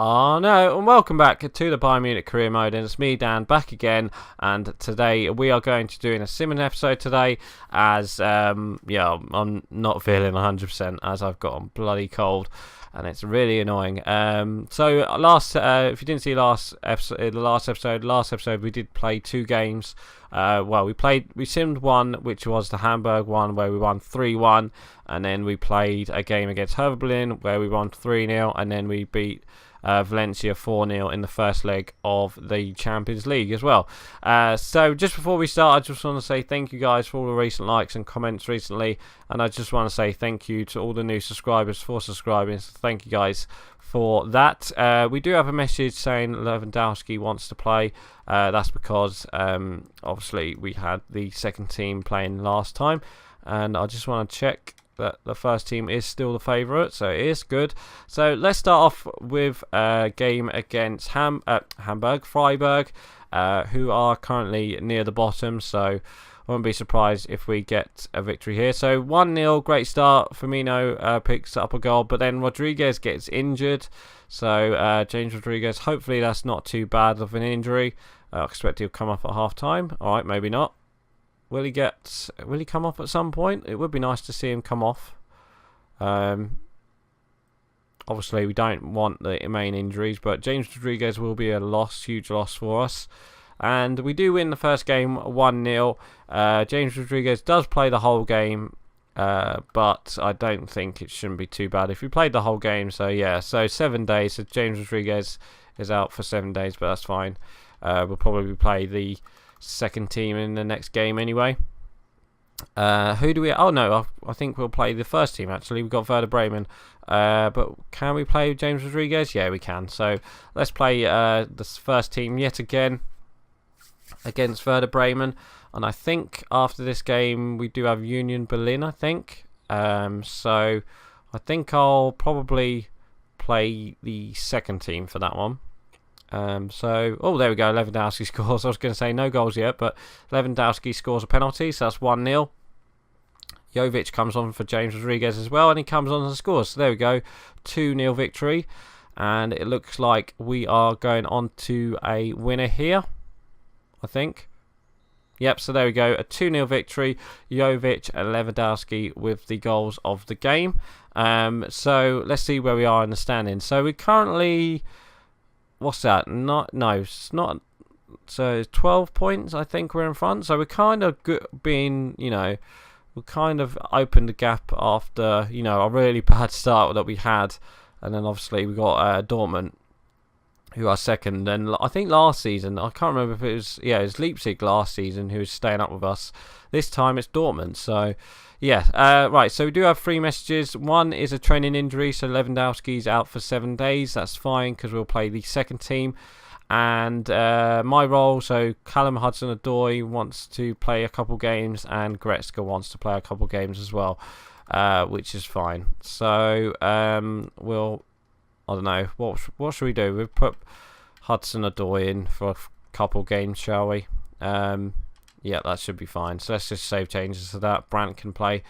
Oh no, and welcome back to the Bayern Munich career mode, and it's me, Dan, back again. And today we are going to do a similar episode today, as I'm not feeling 100% as I've got a bloody cold, and it's really annoying. So if you didn't see last episode we did play two games. We simmed one, which was the Hamburg one, where we won 3-1, and then we played a game against Hertha Berlin where we won 3-0, and then we beat Valencia 4-0 in the first leg of the Champions League as well. So just before we start, I just want to say thank you guys for all the recent likes and comments recently, and I just want to say thank you to all the new subscribers for subscribing. So thank you guys for that. We do have a message saying Lewandowski wants to play. That's because obviously we had the second team playing last time, and I just want to check that the first team is still the favourite, so it is good. So let's start off with a game against Freiburg, who are currently near the bottom, so I won't be surprised if we get a victory here. So 1-0, great start. Firmino picks up a goal, but then Rodriguez gets injured. So James Rodriguez, hopefully that's not too bad of an injury. I expect he'll come up at half time. Alright, maybe not. Will he come off at some point? It would be nice to see him come off. Obviously, we don't want the main injuries, but James Rodriguez will be a loss, huge loss for us. And we do win the first game 1-0. James Rodriguez does play the whole game, but I don't think it shouldn't be too bad if he played the whole game. So yeah, so 7 days. So James Rodriguez is out for 7 days, but that's fine. We'll probably play the second team in the next game anyway. Who do we... Oh no, I think we'll play the first team actually. We've got Werder Bremen. But can we play James Rodriguez? Yeah, we can. So let's play the first team yet again against Werder Bremen. And I think after this game we do have Union Berlin, I think. So I think I'll probably play the second team for that one. There we go. Lewandowski scores. I was going to say no goals yet, but Lewandowski scores a penalty, so that's 1-0. Jovic comes on for James Rodriguez as well, and he comes on and scores. So there we go, 2-0 victory, and it looks like we are going on to a winner here, I think. Yep, so there we go, a 2-0 victory. Jovic and Lewandowski with the goals of the game. So let's see where we are in the standings. So we currently... What's that? It's not. So it's 12 points, I think we're in front. So we're kind of being, we kind of opened the gap after, a really bad start that we had. And then obviously we got Dortmund, who are second. And I think last season, I can't remember if it was Leipzig last season who was staying up with us. This time it's Dortmund. So yeah, right, so we do have 3 messages. One is a training injury, so Lewandowski's out for 7 days. That's fine because we'll play the second team. And my role, so Callum Hudson-Odoi wants to play a couple games, and Goretzka wants to play a couple games as well, which is fine. So I don't know, what should we do? We'll put Hudson-Odoi in for a couple games, shall we? Yeah, that should be fine. So let's just save changes to that. Brandt can play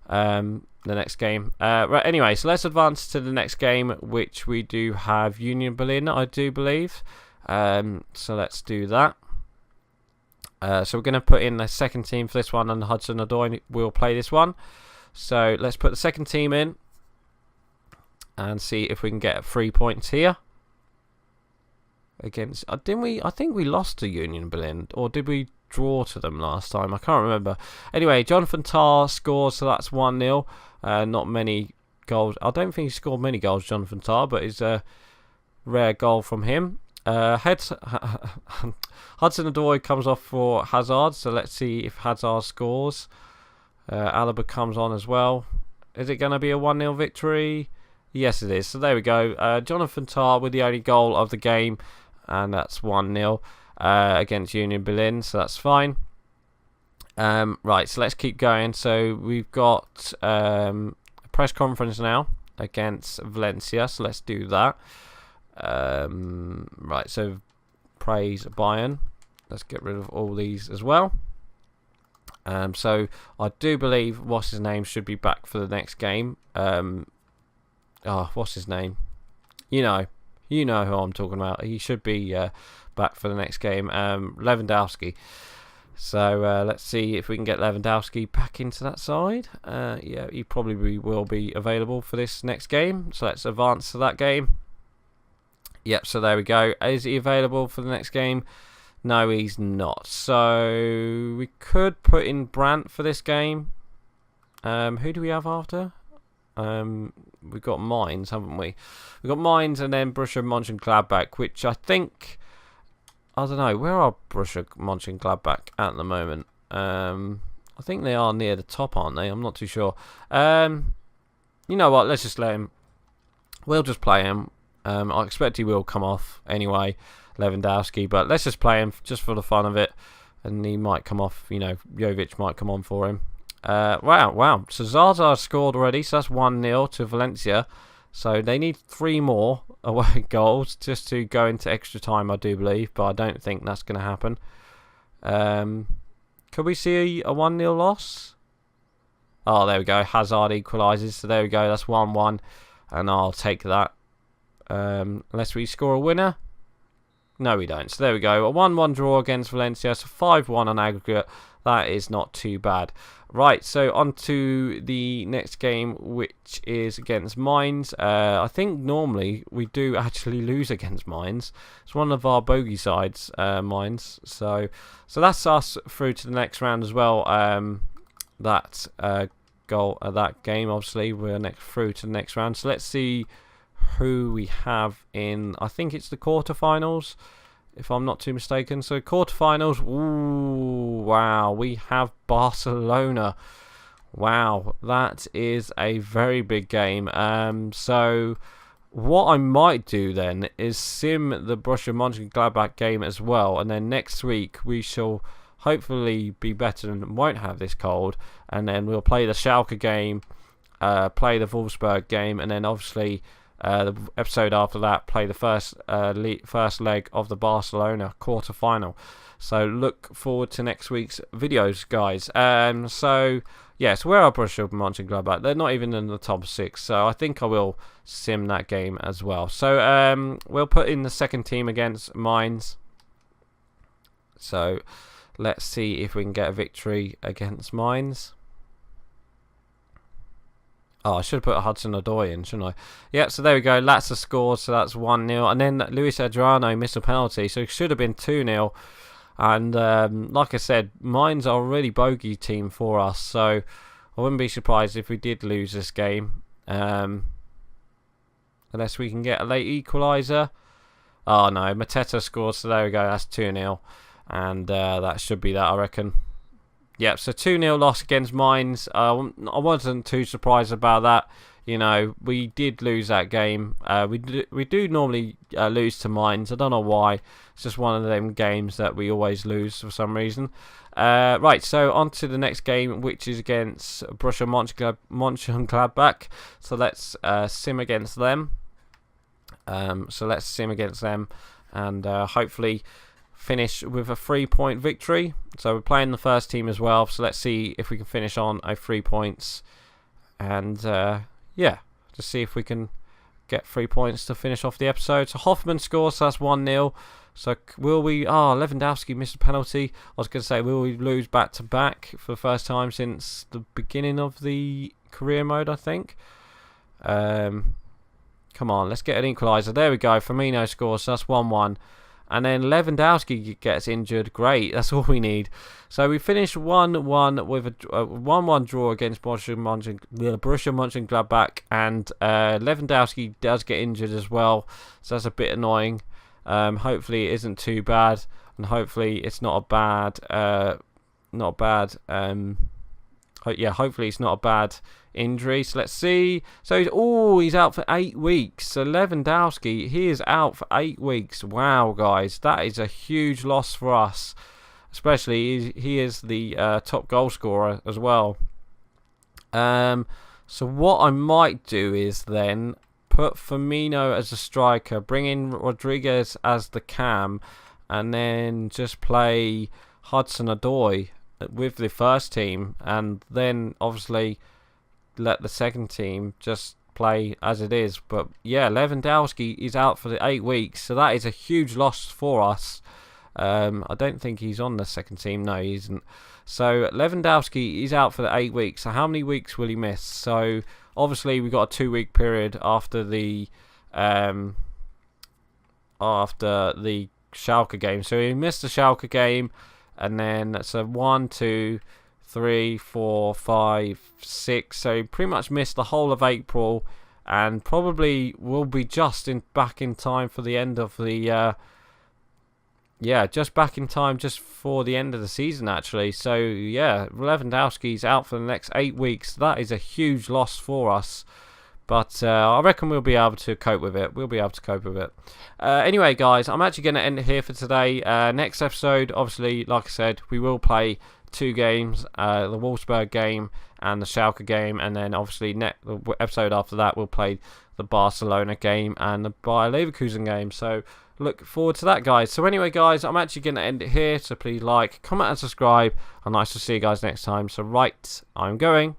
the next game. Right. Anyway, so let's advance to the next game, which we do have Union Berlin, I do believe. So let's do that. So we're going to put in the second team for this one, and Hudson-Odoi will play this one. So let's put the second team in and see if we can get 3 points here. Against, didn't we? I think we lost to Union Berlin, or did we draw to them last time? I can't remember. Anyway, Jonathan Tah scores, so that's 1-0. Not many goals. I don't think he scored many goals, Jonathan Tah, but it's a rare goal from him. Hudson-Odoi comes off for Hazard, so let's see if Hazard scores. Alaba comes on as well. Is it going to be a 1-0 victory? Yes, it is. So there we go. Jonathan Tah with the only goal of the game, and that's 1-0 against Union Berlin, so that's fine. Right, so let's keep going. So we've got a press conference now against Valencia, so let's do that. Right, so praise Bayern. Let's get rid of all these as well. So I do believe what's his name should be back for the next game. What's his name? You You know who I'm talking about. He should be back for the next game. Lewandowski. So let's see if we can get Lewandowski back into that side. Yeah, he probably will be available for this next game. So let's advance to that game. Yep, so there we go. Is he available for the next game? No, he's not. So we could put in Brandt for this game. Who do we have after? We've got Mainz, haven't we? We've got Mainz and then Borussia Mönchengladbach, which I think... I don't know, where are Borussia Mönchengladbach at the moment? I think they are near the top, aren't they? I'm not too sure. You know what, let's just let him. We'll just play him. I expect he will come off anyway, Lewandowski, but let's just play him just for the fun of it. And he might come off, you know, Jovic might come on for him. Wow. So Zaza scored already, so that's 1-0 to Valencia. So they need 3 more away goals just to go into extra time, I do believe, but I don't think that's going to happen. Could we see a 1-0 loss? Oh, there we go. Hazard equalises, so there we go. That's 1-1, and I'll take that. Unless we score a winner. No, we don't. So there we go. A 1-1 draw against Valencia, so 5-1 on aggregate. That is not too bad. Right, so on to the next game, which is against Mainz. I think normally we do actually lose against Mainz. It's one of our bogey sides, Mainz. So that's us through to the next round as well. That game, obviously, we're through to the next round. So let's see who we have in. I think it's the quarterfinals, if I'm not too mistaken. So quarterfinals, ooh, wow, we have Barcelona. Wow, that is a very big game. So what I might do then is sim the Borussia Mönchengladbach game as well, and then next week we shall hopefully be better and won't have this cold, and then we'll play the Schalke game, play the Wolfsburg game, and then obviously the episode after that, play the first leg of the Barcelona quarter-final. So look forward to next week's videos, guys. So yes, where are Borussia Mönchengladbach? They're not even in the top 6, so I think I will sim that game as well. So we'll put in the second team against Mainz. So let's see if we can get a victory against Mainz. Oh, I should have put Hudson-Odoi in, shouldn't I? Yeah, so there we go. That's the score, so that's 1-0. And then Luis Adriano missed a penalty, so it should have been 2-0. And like I said, Mainz are a really bogey team for us, so I wouldn't be surprised if we did lose this game. Unless we can get a late equaliser. Oh, no. Mateta scored, so there we go. That's 2-0. And that should be that, I reckon. Yep, so 2-0 loss against Mainz. I wasn't too surprised about that. You know, we did lose that game. We do normally lose to Mainz. I don't know why. It's just one of them games that we always lose for some reason. Right, so on to the next game, which is against Borussia Mönchengladbach. So let's sim against them. And hopefully finish with a 3-point victory. So we're playing the first team as well, so let's see if we can finish on a 3 points, and yeah, just see if we can get 3 points to finish off the episode. So Hoffman scores, so that's 1-0. So will we... Lewandowski missed a penalty. I was going to say, will we lose back-to-back for the first time since the beginning of the career mode, I think. Come on, let's get an equaliser. There we go, Firmino scores, so that's 1-1. And then Lewandowski gets injured. Great, that's all we need. So we finished 1-1 with a 1-1 draw against Borussia Mönchengladbach. And Lewandowski does get injured as well, so that's a bit annoying. Hopefully it isn't too bad, and hopefully it's not a bad... hopefully it's not a bad injury. So let's see. So he's out for 8 weeks. So Lewandowski, he is out for 8 weeks. Wow, guys, that is a huge loss for us. Especially he is the top goal scorer as well. So what I might do is then put Firmino as a striker, bring in Rodriguez as the cam, and then just play Hudson-Odoi with the first team, and then obviously let the second team just play as it is. But yeah, Lewandowski is out for the 8 weeks, so that is a huge loss for us. I don't think he's on the second team. No, he isn't. So Lewandowski is out for the 8 weeks. So how many weeks will he miss? So obviously we've got a 2-week period after the Schalke game. So he missed the Schalke game, and then that's a 1, 2, 3, 4, 5, 6. So he pretty much missed the whole of April, and probably will be just back in time for the end of the just back in time just for the end of the season, actually. So yeah, Lewandowski's out for the next 8 weeks. That is a huge loss for us, but I reckon we'll be able to cope with it. Anyway, guys, I'm actually going to end it here for today. Next episode, obviously, like I said, we will play 2 games, the Wolfsburg game and the Schalke game, and then obviously the episode after that we'll play the Barcelona game and the Bayer Leverkusen game. So look forward to that, guys. So anyway, guys, I'm actually going to end it here, so please like, comment and subscribe, and nice to see you guys next time. So right, I'm going.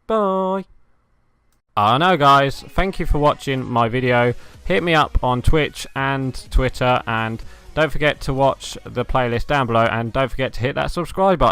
Bye. I know, guys, thank you for watching my video. Hit me up on Twitch and Twitter, and don't forget to watch the playlist down below, and don't forget to hit that subscribe button.